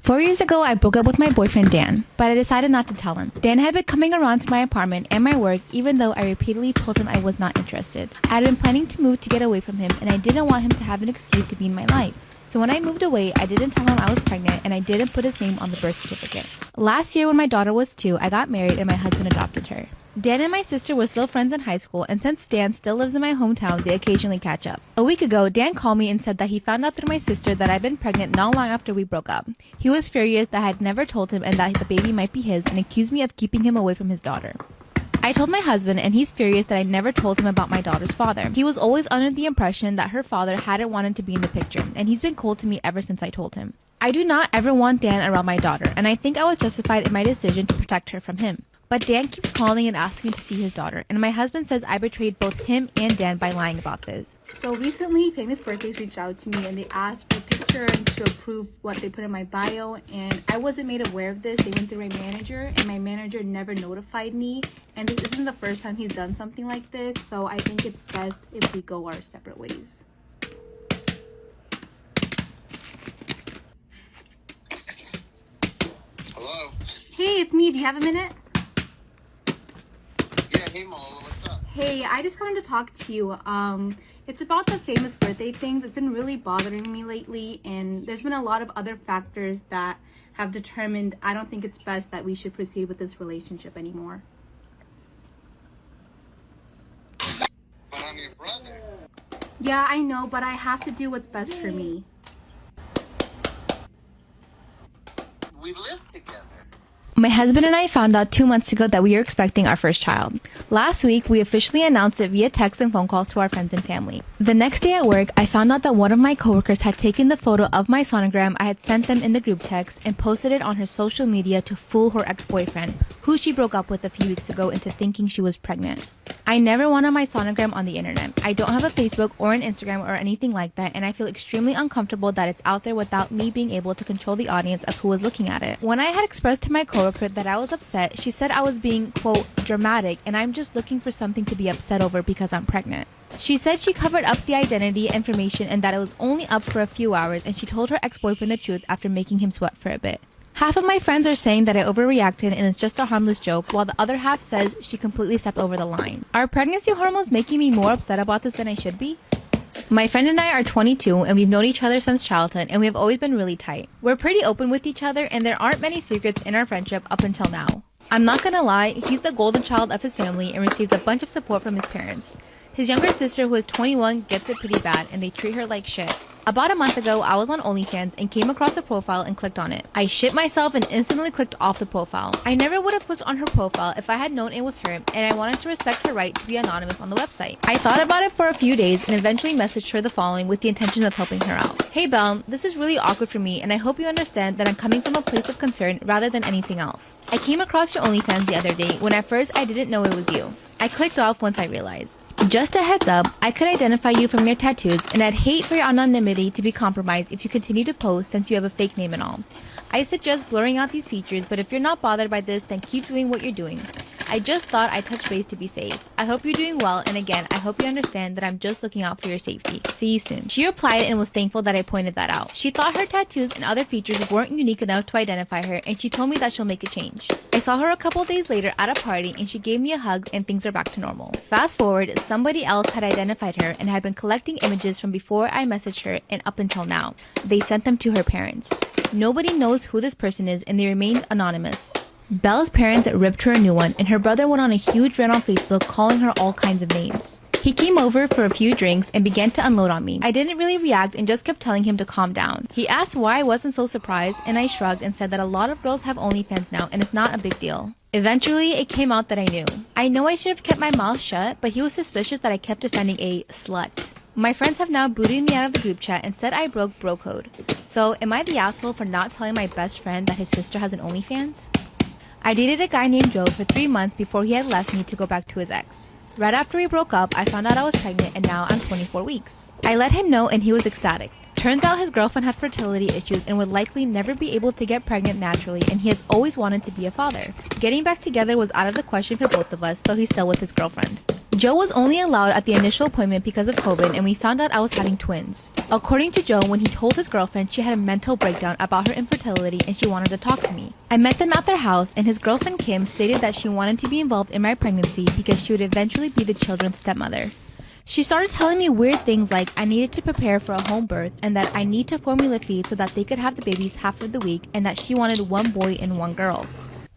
4 years ago, I broke up with my boyfriend Dan, but I decided not to tell him. Dan had been coming around to my apartment and my work even though I repeatedly told him I was not interested. I had been planning to move to get away from him and I didn't want him to have an excuse to be in my life. So when I moved away, I didn't tell him I was pregnant and I didn't put his name on the birth certificate. Last year when my daughter was 2, I got married and my husband adopted her. Dan and my sister were still friends in high school, and since Dan still lives in my hometown, they occasionally catch up. A week ago, Dan called me and said that he found out through my sister that I'd been pregnant not long after we broke up. He was furious that I had never told him and that the baby might be his and accused me of keeping him away from his daughter. I told my husband and he's furious that I never told him about my daughter's father. He was always under the impression that her father hadn't wanted to be in the picture, and he's been cold to me ever since I told him. I do not ever want Dan around my daughter, and I think I was justified in my decision to protect her from him. But Dan keeps calling and asking to see his daughter, and my husband says I betrayed both him and Dan by lying about this. So recently, Famous Birthdays reached out to me and they asked for a picture and to approve what they put in my bio, and I wasn't made aware of this. They went through my manager, and my manager never notified me, and this isn't the first time he's done something like this, so I think it's best if we go our separate ways. Hello? Hey, it's me. Do you have a minute? Hey Mola, what's up? Hey, I just wanted to talk to you. It's about the famous birthday things. It's been really bothering me lately, and there's been a lot of other factors that have determined I don't think it's best that we should proceed with this relationship anymore. But I'm your brother. Yeah, I know, but I have to do what's best for me. We live together. My husband and I found out 2 months ago that we were expecting our first child. Last week, we officially announced it via text and phone calls to our friends and family. The next day at work, I found out that one of my coworkers had taken the photo of my sonogram I had sent them in the group text and posted it on her social media to fool her ex-boyfriend, who she broke up with a few weeks ago, into thinking she was pregnant. I never wanted my sonogram on the internet. I don't have a Facebook or an Instagram or anything like that, and I feel extremely uncomfortable that it's out there without me being able to control the audience of who was looking at it. When I had expressed to my coworker that I was upset, she said I was being, quote, dramatic, and I'm just looking for something to be upset over because I'm pregnant. She said she covered up the identity information and that it was only up for a few hours, and she told her ex-boyfriend the truth after making him sweat for a bit. Half of my friends are saying that I overreacted and it's just a harmless joke, while the other half says she completely stepped over the line. Are pregnancy hormones making me more upset about this than I should be? My friend and I are 22 and we've known each other since childhood, and we have always been really tight. We're pretty open with each other and there aren't many secrets in our friendship up until now. I'm not gonna lie, he's the golden child of his family and receives a bunch of support from his parents. His younger sister, who is 21, gets it pretty bad and they treat her like shit. About a month ago, I was on OnlyFans and came across a profile and clicked on it. I shit myself and instantly clicked off the profile. I never would have clicked on her profile if I had known it was her, and I wanted to respect her right to be anonymous on the website. I thought about it for a few days and eventually messaged her the following with the intention of helping her out. Hey Belle, this is really awkward for me and I hope you understand that I'm coming from a place of concern rather than anything else. I came across your OnlyFans the other day when at first I didn't know it was you. I clicked off once I realized. Just a heads up, I could identify you from your tattoos, and I'd hate for your anonymity to be compromised if you continue to post since you have a fake name and all. I suggest blurring out these features, but if you're not bothered by this, then keep doing what you're doing. I just thought I'd touch base to be safe. I hope you're doing well, and again, I hope you understand that I'm just looking out for your safety. See you soon. She replied and was thankful that I pointed that out. She thought her tattoos and other features weren't unique enough to identify her, and she told me that she'll make a change. I saw her a couple days later at a party and she gave me a hug and things are back to normal. Fast forward, somebody else had identified her and had been collecting images from before I messaged her and up until now. They sent them to her parents. Nobody knows who this person is and they remained anonymous. Belle's parents ripped her a new one and her brother went on a huge rant on Facebook calling her all kinds of names. He came over for a few drinks and began to unload on me. I didn't really react and just kept telling him to calm down. He asked why I wasn't so surprised and I shrugged and said that a lot of girls have OnlyFans now and it's not a big deal. Eventually, it came out that I knew. I know I should have kept my mouth shut, but he was suspicious that I kept defending a slut. My friends have now booted me out of the group chat and said I broke bro code. So, am I the asshole for not telling my best friend that his sister has an OnlyFans? I dated a guy named Joe for 3 months before he had left me to go back to his ex. Right after we broke up, I found out I was pregnant and now I'm 24 weeks. I let him know and he was ecstatic. Turns out his girlfriend had fertility issues and would likely never be able to get pregnant naturally, and he has always wanted to be a father. Getting back together was out of the question for both of us, so he's still with his girlfriend. Joe was only allowed at the initial appointment because of COVID, and we found out I was having twins. According to Joe, when he told his girlfriend, she had a mental breakdown about her infertility and she wanted to talk to me. I met them at their house, and his girlfriend Kim stated that she wanted to be involved in my pregnancy because she would eventually be the children's stepmother. She started telling me weird things like I needed to prepare for a home birth and that I need to formula feed so that they could have the babies half of the week, and that she wanted one boy and one girl.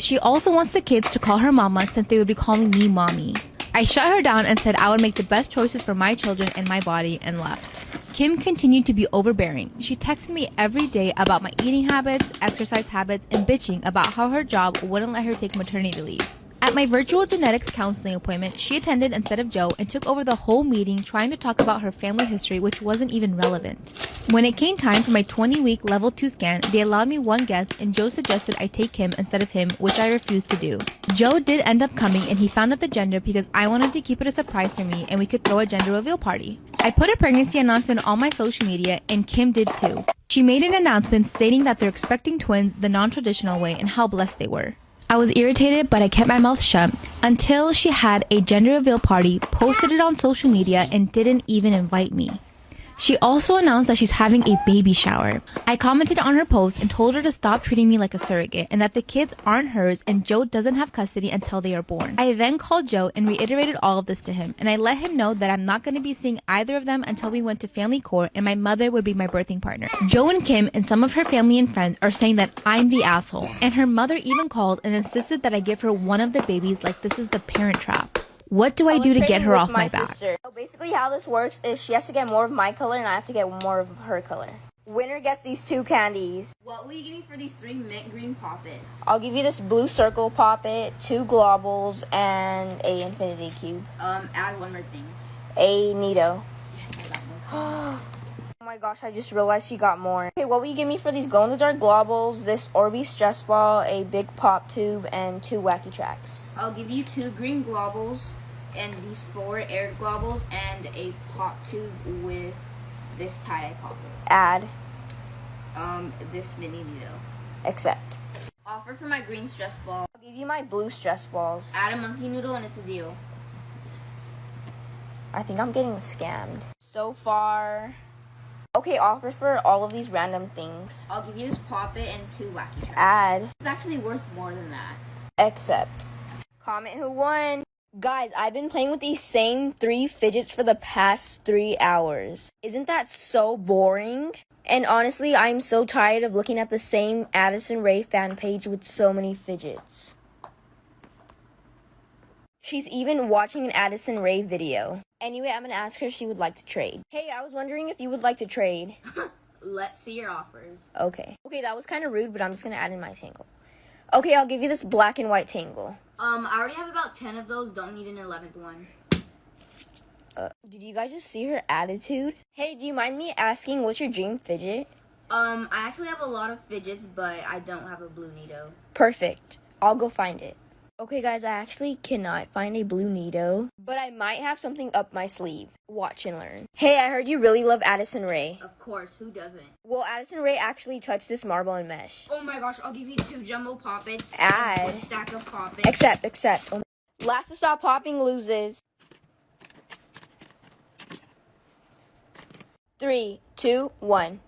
She also wants the kids to call her mama since they would be calling me mommy. I shut her down and said I would make the best choices for my children and my body, and left. Kim continued to be overbearing. She texted me every day about my eating habits, exercise habits, and bitching about how her job wouldn't let her take maternity leave. At my virtual genetics counseling appointment, she attended instead of Joe and took over the whole meeting trying to talk about her family history, which wasn't even relevant. When it came time for my 20-week level 2 scan, they allowed me one guest, and Joe suggested I take Kim instead of him, which I refused to do. Joe did end up coming, and he found out the gender because I wanted to keep it a surprise for me and we could throw a gender reveal party. I put a pregnancy announcement on my social media, and Kim did too. She made an announcement stating that they're expecting twins the non-traditional way and how blessed they were. I was irritated, but I kept my mouth shut until she had a gender reveal party, posted it on social media, and didn't even invite me. She also announced that she's having a baby shower. I commented on her post and told her to stop treating me like a surrogate and that the kids aren't hers and Joe doesn't have custody until they are born. I then called Joe and reiterated all of this to him, and I let him know that I'm not going to be seeing either of them until we went to family court and my mother would be my birthing partner. Joe and Kim and some of her family and friends are saying that I'm the asshole, and her mother even called and insisted that I give her one of the babies like this is the parent trap. What do I do to get her off my back? So basically how this works is she has to get more of my color and I have to get more of her color. Winner gets these 2 candies. What will you give me for these 3 mint green poppets? I'll give you this blue circle poppet, 2 globbles, and a infinity cube. Add one more thing. A Nito. Yes, I got more. Oh my gosh, I just realized she got more. Okay, what will you give me for these glow-in-the-dark globbles, this Orbeez stress ball, a big pop tube, and 2 wacky tracks? I'll give you 2 green globbles and these 4 aired globbles and a pop tube with this tie-dye popper. Add. This mini needle. Accept. Offer for my green stress ball. I'll give you my blue stress balls. Add a monkey noodle and it's a deal. I think I'm getting scammed. So far. Okay, offers for all of these random things. I'll give you this poppet and 2 wacky tracks. Add. It's actually worth more than that. Accept. Comment who won. Guys, I've been playing with these same 3 fidgets for the past 3 hours. Isn't that so boring? And honestly, I'm so tired of looking at the same Addison Rae fan page with so many fidgets. She's even watching an Addison Rae video. Anyway, I'm gonna ask her if she would like to trade. Hey, I was wondering if you would like to trade. Let's see your offers. Okay. Okay, that was kind of rude, but I'm just gonna add in my tangle. Okay, I'll give you this black and white tangle. I already have about 10 of those. Don't need an 11th one. Did you guys just see her attitude? Hey, do you mind me asking what's your dream fidget? I actually have a lot of fidgets, but I don't have a blue Nito. Perfect. I'll go find it. Okay, guys, I actually cannot find a blue Nito, but I might have something up my sleeve. Watch and learn. Hey, I heard you really love Addison Rae. Of course, who doesn't? Well, Addison Rae actually touched this marble and mesh. Oh my gosh, I'll give you 2 jumbo poppets. Add. And 1 stack of poppets. Accept. Oh, last to stop popping loses. 3, 2, 1.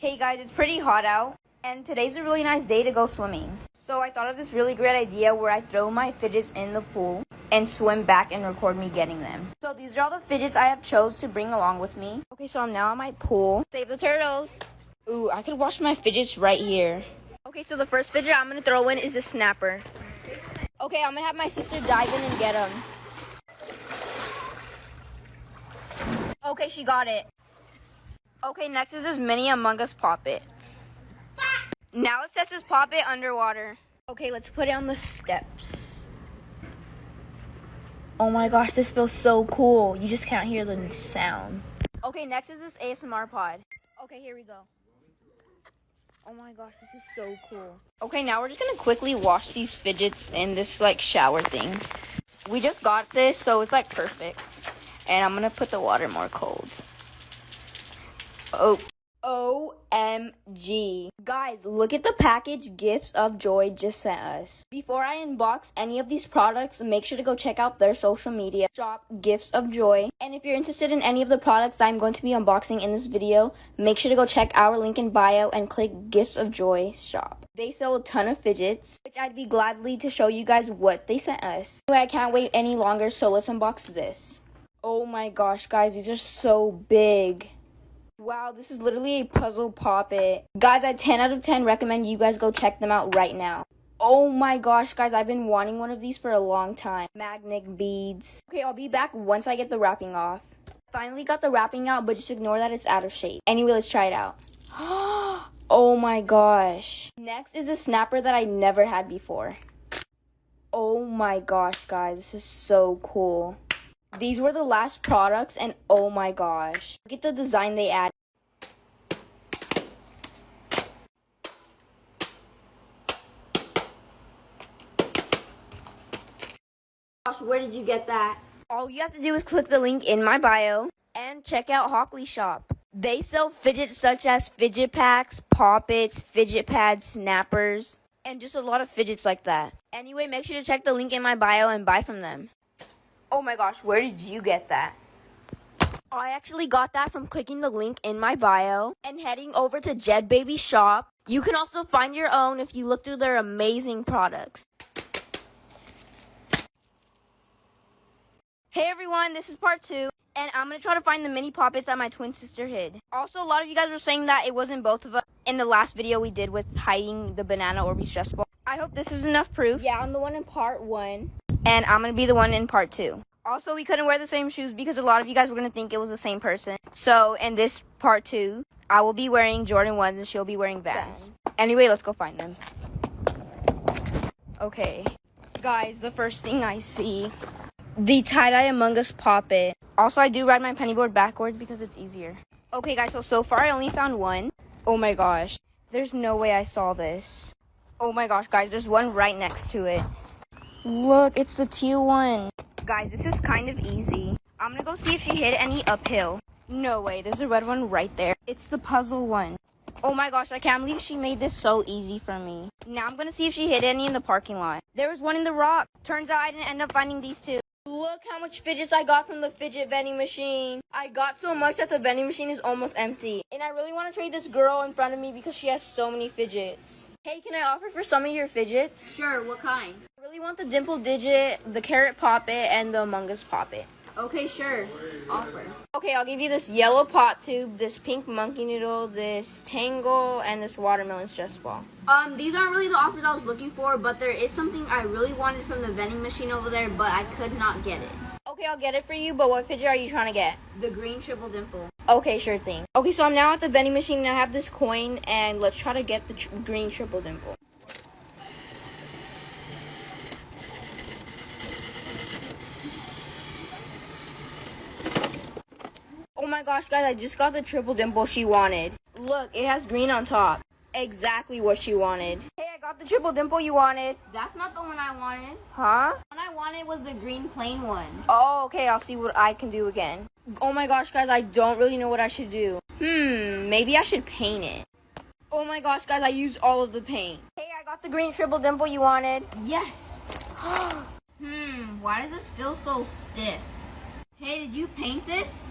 Hey guys, it's pretty hot out, and today's a really nice day to go swimming. So I thought of this really great idea where I throw my fidgets in the pool and swim back and record me getting them. So these are all the fidgets I have chose to bring along with me. Okay, so I'm now at my pool. Save the turtles. Ooh, I could wash my fidgets right here. Okay, so the first fidget I'm gonna throw in is a snapper. Okay, I'm gonna have my sister dive in and get him. Okay, she got it. Okay, next is this mini Among Us Poppet. Now let's test this Poppet underwater. Okay, let's put it on the steps. Oh my gosh, this feels so cool. You just can't hear the sound. Okay, next is this ASMR pod. Okay, here we go. Oh my gosh, this is so cool. Okay, now we're just gonna quickly wash these fidgets in this like shower thing. We just got this, so it's like perfect. And I'm gonna put the water more cold. Oh, OMG. Guys, look at the package Gifts of Joy just sent us. Before I unbox any of these products, make sure to go check out their social media shop, Gifts of Joy. And if you're interested in any of the products that I'm going to be unboxing in this video, make sure to go check our link in bio and click Gifts of Joy shop. They sell a ton of fidgets, which I'd be gladly to show you guys what they sent us. Anyway, I can't wait any longer, so let's unbox this. Oh my gosh, guys, these are so big. Wow, this is literally a puzzle pop-it. Guys, I 10 out of 10 recommend you guys go check them out right now. Oh my gosh, guys, I've been wanting one of these for a long time. Magnet beads. Okay, I'll be back once I get the wrapping off. Finally got the wrapping out, but just ignore that it's out of shape. Anyway, let's try it out. Oh my gosh. Next is a snapper that I never had before. Oh my gosh, guys, this is so cool. These were the last products, and oh my gosh. Look at the design they added. Gosh, where did you get that? All you have to do is click the link in my bio and check out Hockley Shop. They sell fidgets such as fidget packs, poppets, fidget pads, snappers, and just a lot of fidgets like that. Anyway, make sure to check the link in my bio and buy from them. Oh my gosh, where did you get that? I actually got that from clicking the link in my bio and heading over to Jed Baby's shop. You can also find your own if you look through their amazing products. Hey everyone, this is part 2, and I'm going to try to find the mini poppets that my twin sister hid. Also, a lot of you guys were saying that it wasn't both of us in the last video we did with hiding the banana Orbeez stress ball. I hope this is enough proof. Yeah, I'm the one in part 1. And I'm going to be the one in part 2. Also, we couldn't wear the same shoes because a lot of you guys were going to think it was the same person. So, in this part 2, I will be wearing Jordan 1s and she'll be wearing Vans. Anyway, let's go find them. Okay. Guys, the first thing I see, the tie-dye Among Us Poppet. Also, I do ride my penny board backwards because it's easier. Okay, guys, so far I only found one. Oh my gosh. There's no way I saw this. Oh my gosh, guys, there's one right next to it. Look, it's the teal one. Guys, this is kind of easy. I'm gonna go see if she hit any uphill. No way, there's a red one right there. It's the puzzle one. Oh my gosh, I can't believe she made this so easy for me. Now I'm gonna see if she hit any in the parking lot. There was one in the rock. Turns out I didn't end up finding these two. Look how much fidgets I got from the fidget vending machine. I got so much that the vending machine is almost empty. And I really want to trade this girl in front of me because she has so many fidgets. Hey, can I offer for some of your fidgets? Sure, what kind? I really want the dimple digit, the carrot poppet, and the Among Us poppet. Okay, sure. Offer. Okay, I'll give you this yellow pot tube, this pink monkey noodle, this tangle, and this watermelon stress ball. These aren't really the offers I was looking for, but there is something I really wanted from the vending machine over there, but I could not get it. Okay, I'll get it for you, but what fidget are you trying to get? The green triple dimple. Okay, sure thing. Okay, so I'm now at the vending machine and I have this coin, and let's try to get the green triple dimple. Oh my gosh, guys, I just got the triple dimple she wanted. Look, it has green on top. Exactly what she wanted. Hey, I got the triple dimple you wanted. That's not the one I wanted. Huh? The one I wanted was the green plain one. Oh, okay, I'll see what I can do again. Oh my gosh, guys, I don't really know what I should do. Maybe I should paint it. Oh my gosh, guys, I used all of the paint. Hey, I got the green triple dimple you wanted. Yes. Why does this feel so stiff? Hey, did you paint this?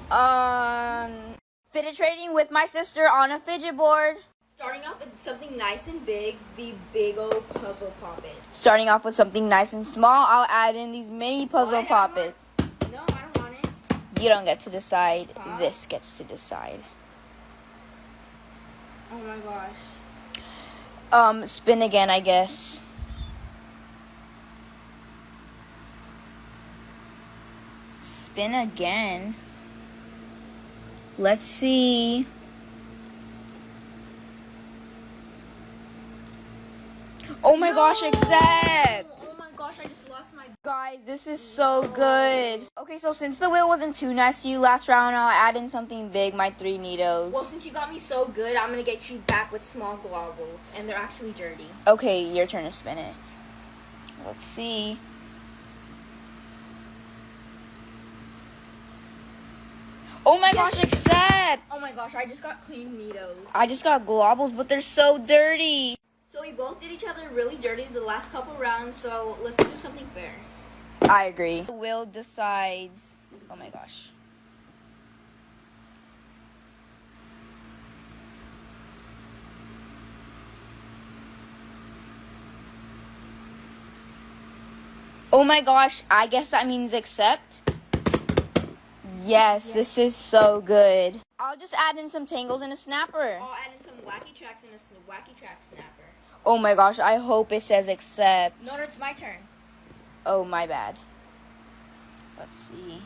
Fidget trading with my sister on a fidget board. Starting off with something nice and big, the big old puzzle poppet. Starting off with something nice and small, I'll add in these mini puzzle poppets. No, I don't want it. You don't get to decide. This gets to decide. Oh my gosh. Spin again, I guess. Spin again. Let's see. Oh my gosh, accept! Oh my gosh. gosh, I just lost my... Guys, this is so good. Okay, so since the wheel wasn't too nice to you last round, I'll add in something big, my 3 Neatos. Well, since you got me so good, I'm gonna get you back with small globbles, and they're actually dirty. Okay, your turn to spin it. Let's see. Oh my gosh, accept! Oh my gosh, I just got clean Neatos. I just got globbles, but they're so dirty. So we both did each other really dirty the last couple rounds, so let's do something fair. I agree. The wheel decides. Oh my gosh. Oh my gosh, I guess that means accept. Yes, this is so good. I'll just add in some tangles and a snapper. I'll add in some wacky tracks and a wacky track snapper. Oh my gosh, I hope it says accept. No, it's my turn. Oh, my bad. Let's see.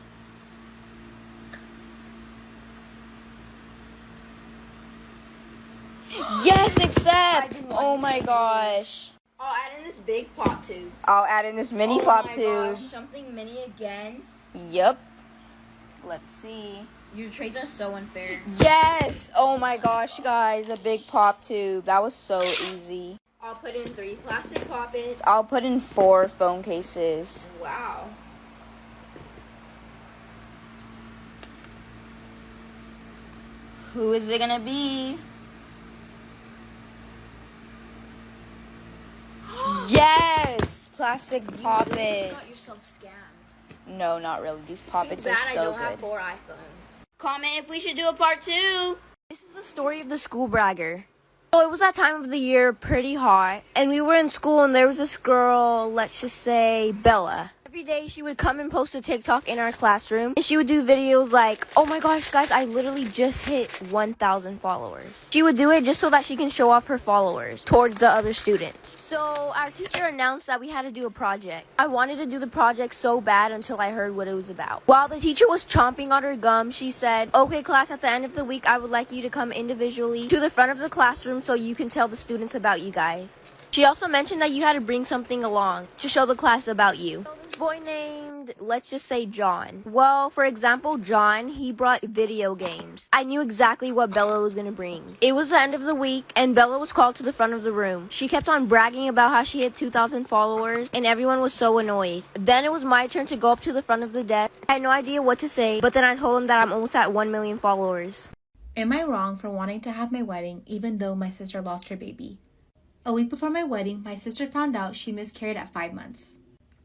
Yes, accept! Oh my gosh. I'll add in this big pop tube. I'll add in this mini Oh pop my tube. gosh, something mini again. Yep. Let's see. Your trades are so unfair. Yes! Oh my gosh, guys, a big pop tube. That was so easy. I'll put in 3 plastic poppets. I'll put in 4 phone cases. Wow. Who is it gonna be? Yes! Plastic You just poppets. got yourself scammed. No, not really. These poppets Too are bad I so don't have good. 4 iPhones. Comment if we should do a part 2. This is the story of the school bragger. So it was that time of the year, pretty hot, and we were in school and there was this girl, let's just say Bella. Every day she would come and post a TikTok in our classroom, and she would do videos like, oh my gosh guys, I literally just hit 1,000 followers. She would do it just so that she can show off her followers towards the other students. So our teacher announced that we had to do a project. I wanted to do the project so bad until I heard what it was about. While the teacher was chomping on her gum, she said, okay class, at the end of the week, I would like you to come individually to the front of the classroom so you can tell the students about you guys. She also mentioned that you had to bring something along to show the class about you. This boy named, let's just say John. Well, for example, John, he brought video games. I knew exactly what Bella was going to bring. It was the end of the week, and Bella was called to the front of the room. She kept on bragging about how she had 2,000 followers, and everyone was so annoyed. Then it was my turn to go up to the front of the desk. I had no idea what to say, but then I told him that I'm almost at 1 million followers. Am I wrong for wanting to have my wedding even though my sister lost her baby? A week before my wedding, my sister found out she miscarried at 5 months.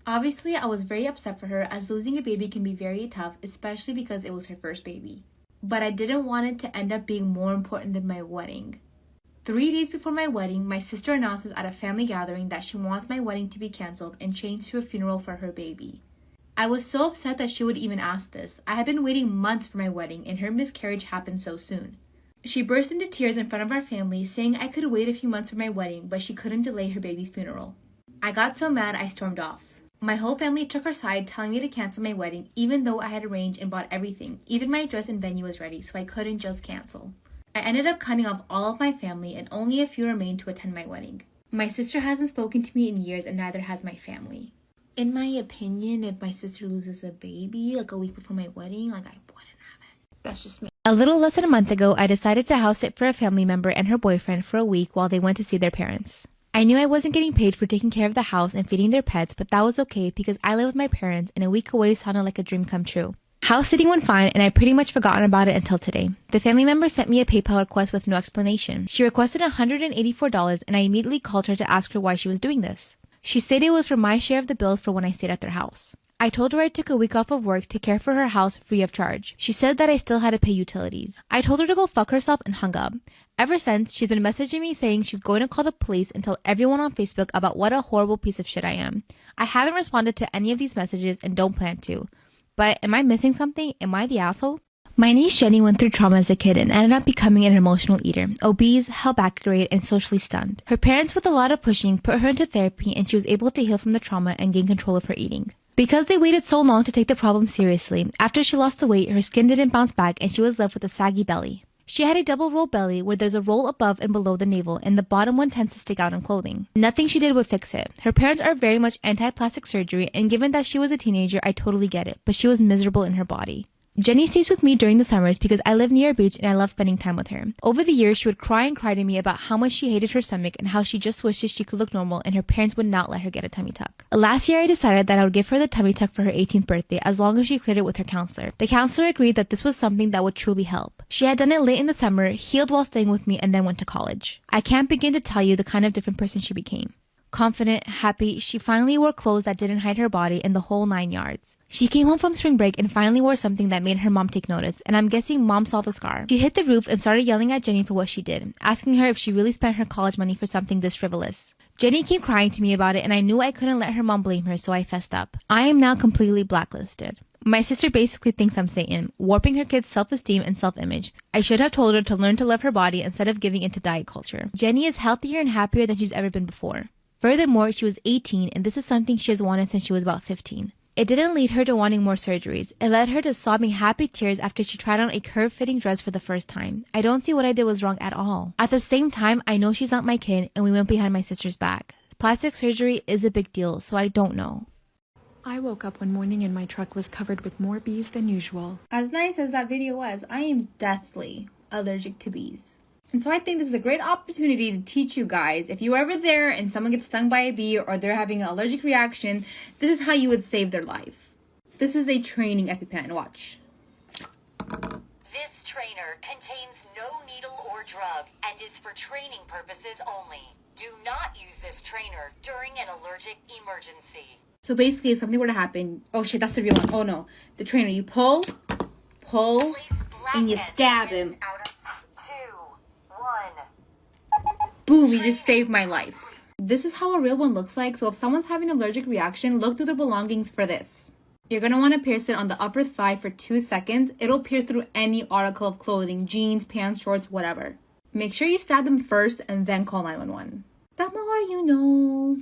Obviously, I was very upset for her as losing a baby can be very tough, especially because it was her first baby. But I didn't want it to end up being more important than my wedding. 3 days before my wedding, my sister announces at a family gathering that she wants my wedding to be canceled and changed to a funeral for her baby. I was so upset that she would even ask this. I had been waiting months for my wedding and her miscarriage happened so soon. She burst into tears in front of our family, saying I could wait a few months for my wedding, but she couldn't delay her baby's funeral. I got so mad I stormed off. My whole family took her side, telling me to cancel my wedding, even though I had arranged and bought everything. Even my dress and venue was ready, so I couldn't just cancel. I ended up cutting off all of my family, and only a few remained to attend my wedding. My sister hasn't spoken to me in years, and neither has my family. In my opinion, if my sister loses a baby, like a week before my wedding, I wouldn't have it. That's just me. A little less than a month ago, I decided to house sit for a family member and her boyfriend for a week while they went to see their parents. I knew I wasn't getting paid for taking care of the house and feeding their pets, but that was okay because I live with my parents and a week away sounded like a dream come true. House sitting went fine and I pretty much forgotten about it until today. The family member sent me a PayPal request with no explanation. She requested $184 and I immediately called her to ask her why she was doing this. She said it was for my share of the bills for when I stayed at their house. I told her I took a week off of work to care for her house free of charge. She said that I still had to pay utilities. I told her to go fuck herself and hung up. Ever since, she's been messaging me saying she's going to call the police and tell everyone on Facebook about what a horrible piece of shit I am. I haven't responded to any of these messages and don't plan to. But am I missing something? Am I the asshole? My niece Jenny went through trauma as a kid and ended up becoming an emotional eater, obese, held back a grade, and socially stunned. Her parents, with a lot of pushing, put her into therapy and she was able to heal from the trauma and gain control of her eating. Because they waited so long to take the problem seriously, after she lost the weight, her skin didn't bounce back and she was left with a saggy belly. She had a double roll belly where there's a roll above and below the navel, and the bottom one tends to stick out in clothing. Nothing she did would fix it. Her parents are very much anti-plastic surgery, and given that she was a teenager, I totally get it, but she was miserable in her body. Jenny stays with me during the summers because I live near a beach and I love spending time with her. Over the years, she would cry and cry to me about how much she hated her stomach and how she just wishes she could look normal and her parents would not let her get a tummy tuck. Last year, I decided that I would give her the tummy tuck for her 18th birthday as long as she cleared it with her counselor. The counselor agreed that this was something that would truly help. She had done it late in the summer, healed while staying with me, and then went to college. I can't begin to tell you the kind of different person she became. Confident, happy, she finally wore clothes that didn't hide her body and the whole 9 yards. She came home from spring break and finally wore something that made her mom take notice, and I'm guessing mom saw the scar. She hit the roof and started yelling at Jenny for what she did, asking her if she really spent her college money for something this frivolous. Jenny came crying to me about it, and I knew I couldn't let her mom blame her, so I fessed up. I am now completely blacklisted. My sister basically thinks I'm Satan, warping her kids' self-esteem and self-image. I should have told her to learn to love her body instead of giving into diet culture. Jenny is healthier and happier than she's ever been before. Furthermore, she was 18, and this is something she has wanted since she was about 15. It didn't lead her to wanting more surgeries. It led her to sobbing happy tears after she tried on a curve-fitting dress for the first time. I don't see what I did was wrong at all. At the same time, I know she's not my kid, and we went behind my sister's back. Plastic surgery is a big deal, so I don't know. I woke up one morning and my truck was covered with more bees than usual. As nice as that video was, I am deathly allergic to bees. And so I think this is a great opportunity to teach you guys, if you're ever there and someone gets stung by a bee or they're having an allergic reaction, this is how you would save their life. This is a training EpiPen. Watch. This trainer contains no needle or drug and is for training purposes only. Do not use this trainer during an allergic emergency. So basically, if something were to happen, oh shit, that's the real one. Oh no. The trainer, you pull, and you stab him. Out of 2, 1. Boom, you just saved my life. This is how a real one looks like. So if someone's having an allergic reaction, look through their belongings for this. You're going to want to pierce it on the upper thigh for 2 seconds. It'll pierce through any article of clothing, jeans, pants, shorts, whatever. Make sure you stab them first and then call 911. The more you know.